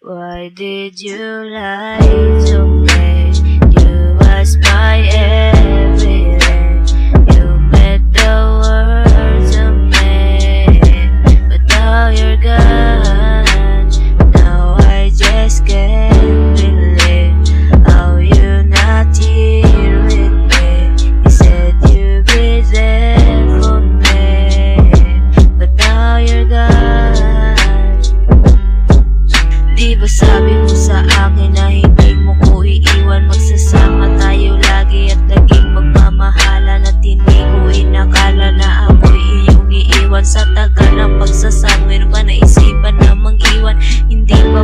Why did you lie to me? You was my everything. You meant the world to me, but now you're gone. Now I just can't believe how you're not here with me. You said you'd be there for me, but now you're gone. Di ba sabi mo sa akin na hindi mo ko iiwan? Magsasama tayo lagi at naging magmamahalan. At hindi ko inakala na ako'y iyong iiwan. Sa tagal ng pagsasama, meron ba naisipan na mang-iwan? Hindi ba